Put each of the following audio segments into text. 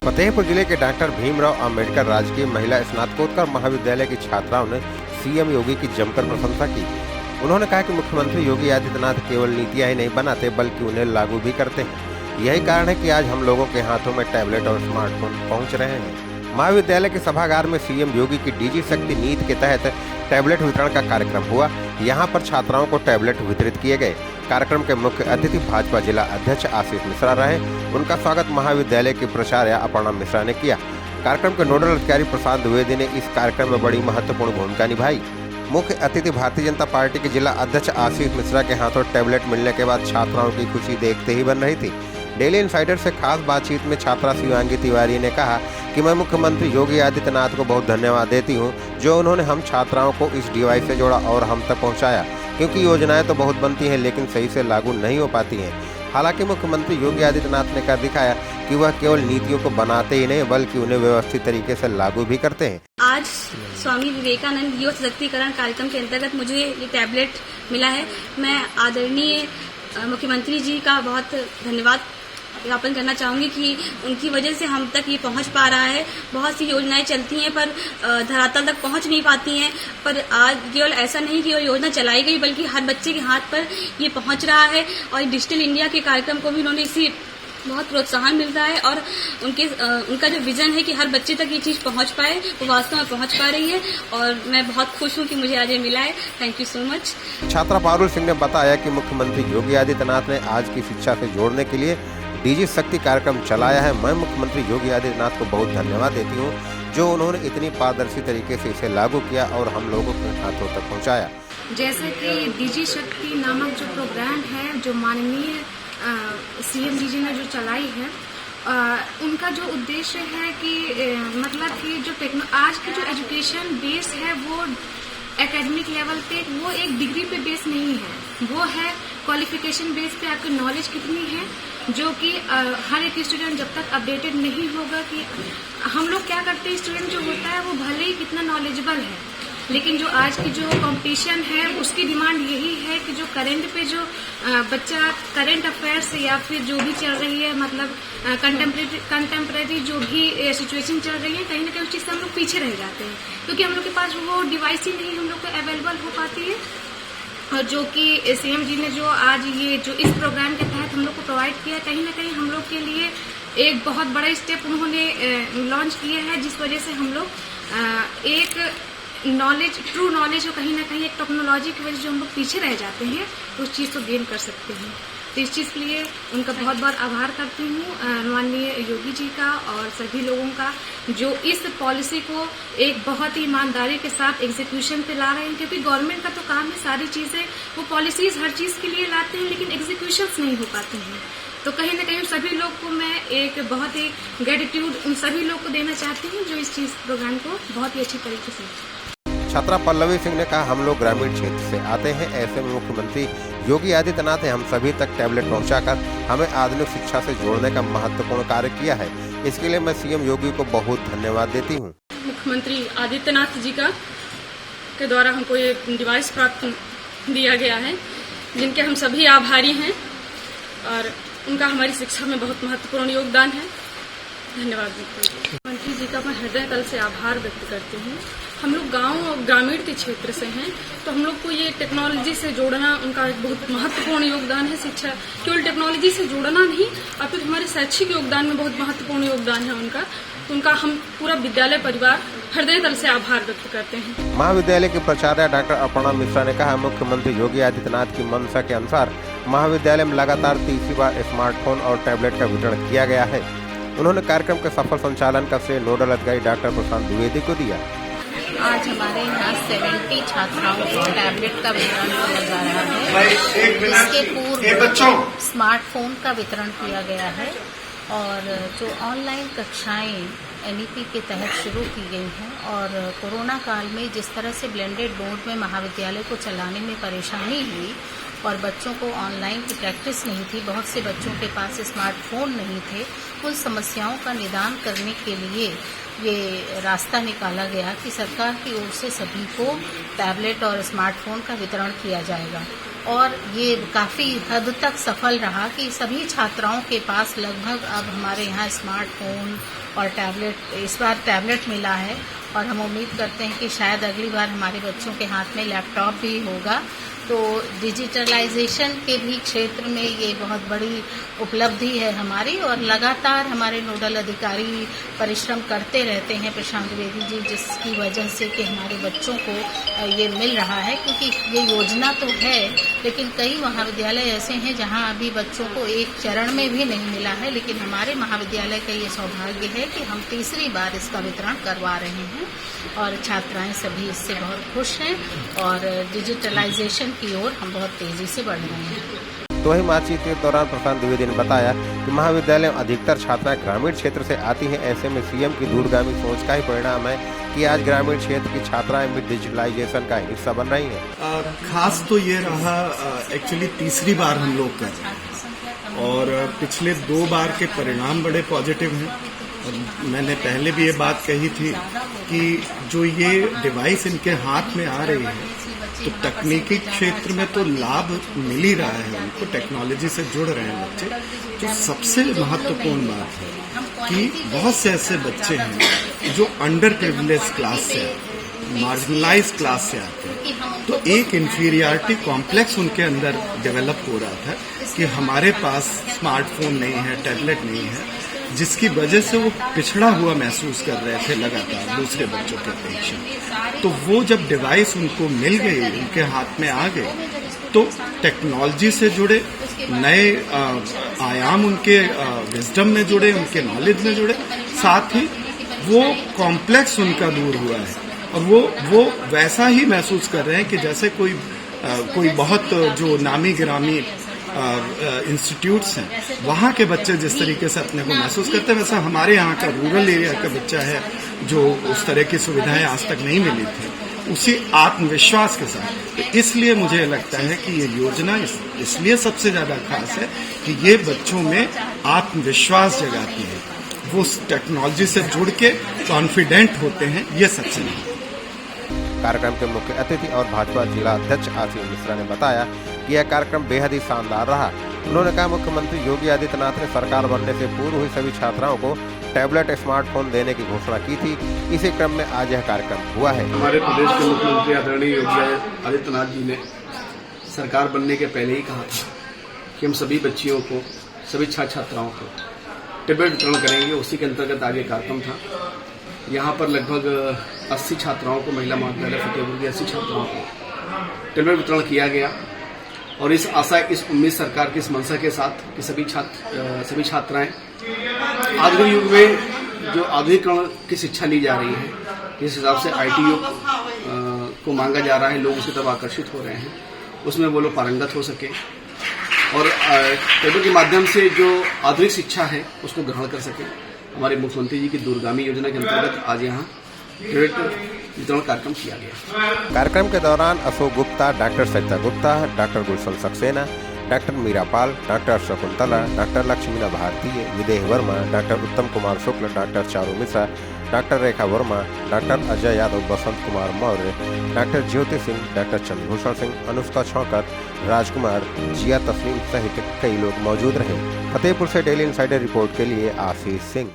फतेहपुर जिले के डॉक्टर भीमराव अंबेडकर राजकीय महिला स्नातकोत्तर महाविद्यालय की छात्राओं ने सीएम योगी की जमकर प्रशंसा की। उन्होंने कहा कि मुख्यमंत्री योगी आदित्यनाथ केवल नीतियां ही नहीं बनाते बल्कि उन्हें लागू भी करते हैं। यही कारण है कि आज हम लोगों के हाथों में टैबलेट और स्मार्टफोन पहुंच रहे हैं। महाविद्यालय के सभागार में सीएम योगी की डीजी शक्ति नीति के तहत टैबलेट वितरण का कार्यक्रम हुआ। यहाँ पर छात्राओं को टैबलेट वितरित किए गए। कार्यक्रम के मुख्य अतिथि भाजपा जिला अध्यक्ष आशीष मिश्रा रहे। उनका स्वागत महाविद्यालय की प्राचार्य अपर्णा मिश्रा ने किया। कार्यक्रम के नोडल अधिकारी प्रशांत द्विवेदी ने इस कार्यक्रम में बड़ी महत्वपूर्ण भूमिका निभाई। मुख्य अतिथि भारतीय जनता पार्टी के जिला अध्यक्ष आशीष मिश्रा के हाथों टैबलेट मिलने के बाद छात्राओं की खुशी देखते ही बन रही थी। डेली इनसाइडर से खास बातचीत में छात्रा शिवांगी तिवारी ने कहा कि मैं मुख्यमंत्री योगी आदित्यनाथ को बहुत धन्यवाद देती हूं, जो उन्होंने हम छात्राओं को इस डिवाइस से जोड़ा और हम तक पहुंचाया, क्योंकि योजनाएं तो बहुत बनती हैं लेकिन सही से लागू नहीं हो पाती हैं। हालांकि मुख्यमंत्री योगी आदित्यनाथ ने कर दिखाया कि वह केवल नीतियों को बनाते ही नहीं बल्कि उन्हें व्यवस्थित तरीके से लागू भी करते हैं। आज स्वामी विवेकानंद युवा सशक्तिकरण कार्यक्रम के अंतर्गत मुझे ये टैबलेट मिला है। मैं आदरणीय मुख्यमंत्री जी का बहुत धन्यवाद ज्ञापन करना चाहूंगी कि उनकी वजह से हम तक ये पहुंच पा रहा है। बहुत सी योजनाएं चलती हैं पर धरातल तक पहुंच नहीं पाती हैं, पर आज केवल ऐसा नहीं कि योजना चलाई गई बल्कि हर बच्चे के हाथ पर ये पहुंच रहा है। और डिजिटल इंडिया के कार्यक्रम को भी उन्होंने इसी बहुत प्रोत्साहन मिल रहा है और उनका जो विजन है कि हर बच्चे तक ये चीज पहुंच पाए वो वास्तव में पहुंच पा रही है और मैं बहुत खुश हूं कि मुझे आज ये मिला है। Thank you so much. छात्रा पारुल सिंह ने बताया कि मुख्यमंत्री योगी आदित्यनाथ ने आज की शिक्षा से जोड़ने के लिए डीजी शक्ति कार्यक्रम चलाया है। मैं मुख्यमंत्री योगी आदित्यनाथ को बहुत धन्यवाद देती हूँ, जो उन्होंने इतनी पारदर्शी तरीके से इसे लागू किया और हम लोगों के हाथों तक पहुँचाया। जैसे कि डीजी शक्ति नामक जो प्रोग्राम है, जो माननीय सीएम जी ने जो चलाई है, उनका जो उद्देश्य है कि मतलब कि जो आज की जो एजुकेशन बेस है वो एकेडमिक लेवल पे वो एक डिग्री पे बेस नहीं है, वो है क्वालिफिकेशन बेस पे आपकी नॉलेज कितनी है, जो कि हर एक स्टूडेंट जब तक अपडेटेड नहीं होगा कि हम लोग क्या करते हैं, स्टूडेंट जो होता है वो भले ही कितना नॉलेजेबल है लेकिन जो आज की जो कंपटीशन है उसकी डिमांड यही है कि जो करंट पे जो बच्चा करंट अफेयर्स या फिर जो भी चल रही है, मतलब कंटेम्प्रेरी जो भी सिचुएशन चल रही है, कहीं ना कहीं उस चीज से हम लोग पीछे रह जाते हैं क्योंकि हम लोग के पास वो डिवाइस ही नहीं हम लोग को अवेलेबल हो पाती है। और जो कि सीएम जी ने जो आज ये जो इस प्रोग्राम के तहत हम लोग को प्रोवाइड किया, कहीं ना कहीं हम लोग के लिए एक बहुत बड़ा स्टेप उन्होंने लॉन्च किया है, जिस वजह से हम लोग एक नॉलेज, ट्रू नॉलेज और कहीं ना कहीं एक टेक्नोलॉजी की वजह से जो हम लोग पीछे रह जाते हैं उस चीज़ को गेन कर सकते हैं। तो इस चीज़ के लिए उनका बहुत बहुत आभार करती हूँ माननीय योगी जी का और सभी लोगों का, जो इस पॉलिसी को एक बहुत ही ईमानदारी के साथ एग्जीक्यूशन पे ला रहे हैं, क्योंकि गवर्नमेंट का तो काम है सारी चीज़ें, वो पॉलिसीज हर चीज़ के लिए लाते हैं लेकिन एग्जीक्यूशंस नहीं हो पाते हैं। तो कहीं ना कहीं सभी लोग को मैं एक बहुत ही ग्रेटिट्यूड उन सभी लोग को देना चाहती हूँ जो इस चीज़ प्रोग्राम को बहुत ही अच्छी तरीके से। छात्रा पल्लवी सिंह ने कहा, हम लोग ग्रामीण क्षेत्र से आते हैं, ऐसे में मुख्यमंत्री योगी आदित्यनाथ ने हम सभी तक टैबलेट पहुंचाकर हमें आधुनिक शिक्षा से जोड़ने का महत्वपूर्ण कार्य किया है। इसके लिए मैं सीएम योगी को बहुत धन्यवाद देती हूं। मुख्यमंत्री आदित्यनाथ जी के द्वारा हमको ये डिवाइस प्राप्त दिया गया है, जिनके हम सभी आभारी हैं और उनका हमारी शिक्षा में बहुत महत्वपूर्ण योगदान है। धन्यवाद। मुख्यमंत्री जी का मैं हृदय तल से आभार व्यक्त करती हूँ। हम लोग गांव और ग्रामीण के क्षेत्र से हैं, तो हम लोग को ये टेक्नोलॉजी से जोड़ना उनका एक बहुत महत्वपूर्ण योगदान है। शिक्षा केवल टेक्नोलॉजी से जोड़ना नहीं, और फिर हमारे शैक्षिक योगदान में बहुत महत्वपूर्ण योगदान है उनका। उनका हम पूरा विद्यालय परिवार हृदय तल से आभार व्यक्त करते हैं। महाविद्यालय के प्राचार्य डॉक्टर अपर्णा मिश्रा ने कहा, मुख्यमंत्री योगी आदित्यनाथ की मंशा के अनुसार महाविद्यालय में लगातार तीसरी बार स्मार्टफोन और टैबलेट का वितरण किया गया है। उन्होंने कार्यक्रम के सफल संचालन का श्रेय नोडल अधिकारी डॉक्टर प्रशांत द्विवेदी को दिया। आज हमारे यहाँ 70 छात्राओं को टैबलेट का वितरण किया जा रहा है। इसके पूर्व स्मार्टफोन का वितरण किया गया है और जो ऑनलाइन कक्षाएं NEP के तहत शुरू की गई हैं और कोरोना काल में जिस तरह से ब्लेंडेड बोर्ड में महाविद्यालय को चलाने में परेशानी हुई और बच्चों को ऑनलाइन की प्रैक्टिस नहीं थी, बहुत से बच्चों के पास स्मार्टफोन नहीं थे, उन समस्याओं का निदान करने के लिए ये रास्ता निकाला गया कि सरकार की ओर से सभी को टैबलेट और स्मार्टफोन का वितरण किया जाएगा। और ये काफ़ी हद तक सफल रहा कि सभी छात्राओं के पास लगभग अब हमारे यहाँ स्मार्टफोन और टैबलेट, इस बार टैबलेट मिला है और हम उम्मीद करते हैं कि शायद अगली बार हमारे बच्चों के हाथ में लैपटॉप भी होगा। तो डिजिटलाइजेशन के भी क्षेत्र में ये बहुत बड़ी उपलब्धि है हमारी और लगातार हमारे नोडल अधिकारी परिश्रम करते रहते हैं, प्रशांत द्विवेदी जी, जिसकी वजह से कि हमारे बच्चों को ये मिल रहा है। क्योंकि ये योजना तो है लेकिन कई महाविद्यालय ऐसे हैं जहां अभी बच्चों को एक चरण में भी नहीं मिला है, लेकिन हमारे महाविद्यालय का ये सौभाग्य है कि हम तीसरी बार इसका वितरण करवा रहे हैं और छात्राएं सभी इससे बहुत खुश हैं और डिजिटलाइजेशन की ओर हम बहुत तेजी से बढ़ रहे हैं। तो वही बातचीत के दौरान प्रशांत द्विवेदी ने बताया कि महाविद्यालय में अधिकतर छात्राएं ग्रामीण क्षेत्र से आती हैं। ऐसे में सीएम की दूरगामी सोच का ही परिणाम है कि आज ग्रामीण क्षेत्र की छात्राएं भी डिजिटलाइजेशन का हिस्सा बन रही हैं। खास तो ये रहा एक्चुअली तीसरी बार हम लोग कर रहे हैं और पिछले 2 बार के परिणाम बड़े पॉजिटिव हैं। और मैंने पहले भी ये बात कही थी कि जो ये डिवाइस इनके हाथ में आ रही है तो तकनीकी क्षेत्र में तो लाभ मिल ही रहा है, उनको टेक्नोलॉजी से जुड़ रहे हैं बच्चे। तो सबसे महत्वपूर्ण बात है कि बहुत से ऐसे बच्चे हैं जो अंडर प्रिविलेज क्लास से मार्जिनलाइज क्लास से आते हैं, तो एक इन्फीरियरिटी कॉम्प्लेक्स उनके अंदर डेवलप हो रहा था कि हमारे पास स्मार्टफोन नहीं है, टैबलेट नहीं है, जिसकी वजह से वो पिछड़ा हुआ महसूस कर रहे थे लगातार दूसरे बच्चों के अपेक्षा। तो वो जब डिवाइस उनको मिल गई, उनके हाथ में आ गई, तो टेक्नोलॉजी से जुड़े, नए आयाम उनके विजडम में जुड़े, उनके नॉलेज में जुड़े, साथ ही वो कॉम्प्लेक्स उनका दूर हुआ है और वो वैसा ही महसूस कर रहे हैं कि जैसे कोई बहुत जो नामी गिरामी इंस्टीट्यूट्स हैं वहाँ के बच्चे जिस तरीके से अपने को महसूस करते हैं, वैसा हमारे यहाँ का रूरल एरिया का बच्चा है जो उस तरह की सुविधाएं आज तक नहीं मिली थी, उसी आत्मविश्वास के साथ। तो इसलिए मुझे लगता है कि ये योजना इसलिए सबसे ज्यादा खास है कि ये बच्चों में आत्मविश्वास जगाती है, वो टेक्नोलॉजी से जुड़ के कॉन्फिडेंट होते हैं, ये सबसे बड़ी। कार्यक्रम के मुख्य अतिथि और भाजपा जिला अध्यक्ष आशीष मिश्रा ने बताया कि यह कार्यक्रम बेहद ही शानदार रहा। उन्होंने कहा मुख्यमंत्री योगी आदित्यनाथ ने सरकार बनने से पूर्व हुई सभी छात्राओं को टैबलेट स्मार्टफोन देने की घोषणा की थी। इसी क्रम में आज यह कार्यक्रम हुआ है। हमारे प्रदेश के मुख्यमंत्री आदरणीय योगी आदित्यनाथ जी ने सरकार बनने के पहले ही कहा था कि हम सभी बच्चियों को, सभी छात्र छात्राओं को टैबलेट वितरण करेंगे। उसी के अंतर्गत आगे कार्यक्रम था। यहाँ पर लगभग 80 छात्राओं को, महिला महाविद्यालय फतेहपुर की 80 छात्राओं को टैबलेट वितरण किया गया और इस आशा, इस उम्मीद सरकार की इस मंशा के साथ कि सभी छात्राएं आधुनिक युग में जो आधुनिकीकरण की शिक्षा ली जा रही है, जिस हिसाब से IT युग को मांगा जा रहा है, लोग उसकी तरफ आकर्षित हो रहे हैं, उसमें वो लोग पारंगत हो सके और टैबलेट के माध्यम से जो आधुनिक शिक्षा है उसको ग्रहण कर सके। हमारे मुख्यमंत्री जी की दूरगामी योजना के अंतर्गत आज यहाँ टैबलेट वितरण कार्यक्रम किया गया। कार्यक्रम के दौरान अशोक गुप्ता, डॉक्टर सरिता गुप्ता, डॉक्टर गुलशन सक्सेना, डॉक्टर मीरा पाल, डॉक्टर शकुंतला, डॉक्टर लक्ष्मीना भारतीय, विदेह वर्मा, डॉक्टर उत्तम कुमार शुक्ल, डॉक्टर चारू मिश्रा, डॉक्टर रेखा Verma, doctor Ajay Yadav, Basant Kumar Maurya, doctor Jyoti Singh, doctor Chandrabhushan Singh, Anushka छौकर, राजकुमार, जिया तस्लीम सहित कई लोग मौजूद रहे। फतेहपुर से डेली इंसाइडर रिपोर्ट के लिए आशीष सिंह।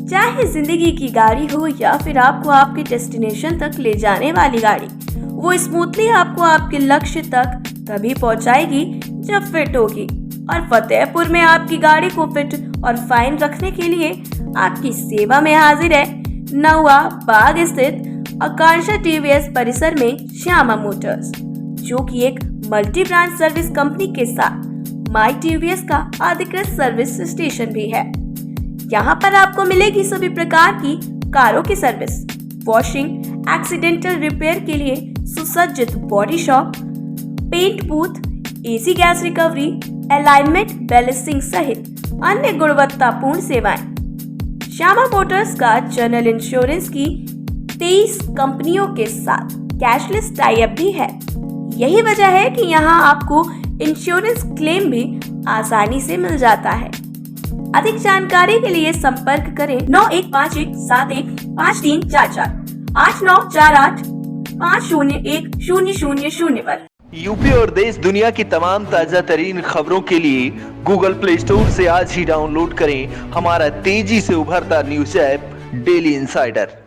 चाहे जिंदगी की गाड़ी हो या फिर आपको आपके डेस्टिनेशन तक ले जाने वाली गाड़ी, वो स्मूथली आपको आपके लक्ष्य तक तभी पहुंचाएगी जब फिट होगी। और फतेहपुर में आपकी गाड़ी को फिट और फाइन रखने के लिए आपकी सेवा में हाजिर है नौवा बाग स्थित आकांक्षा TVS परिसर में श्यामा मोटर्स, जो कि एक मल्टी ब्रांड सर्विस कंपनी के साथ माई TVS का अधिकृत सर्विस स्टेशन भी है। यहाँ पर आपको मिलेगी सभी प्रकार की कारों की सर्विस, वॉशिंग, एक्सीडेंटल रिपेयर के लिए सुसज्जित body shop, paint booth, AC gas recovery, alignment, balancing सहित अन्य गुणवत्तापूर्ण सेवाएं। श्यामा मोटर्स का जनरल इंश्योरेंस की 23 कंपनियों के साथ कैशलेस टाई अप भी है। यही वजह है कि यहाँ आपको इंश्योरेंस क्लेम भी आसानी से मिल जाता है। अधिक जानकारी के लिए संपर्क करें 9151715344 8948501000 पर। यूपी और देश दुनिया की तमाम ताजा तरीन खबरों के लिए गूगल प्ले स्टोर से आज ही डाउनलोड करें हमारा तेजी से उभरता न्यूज ऐप डेली इंसाइडर।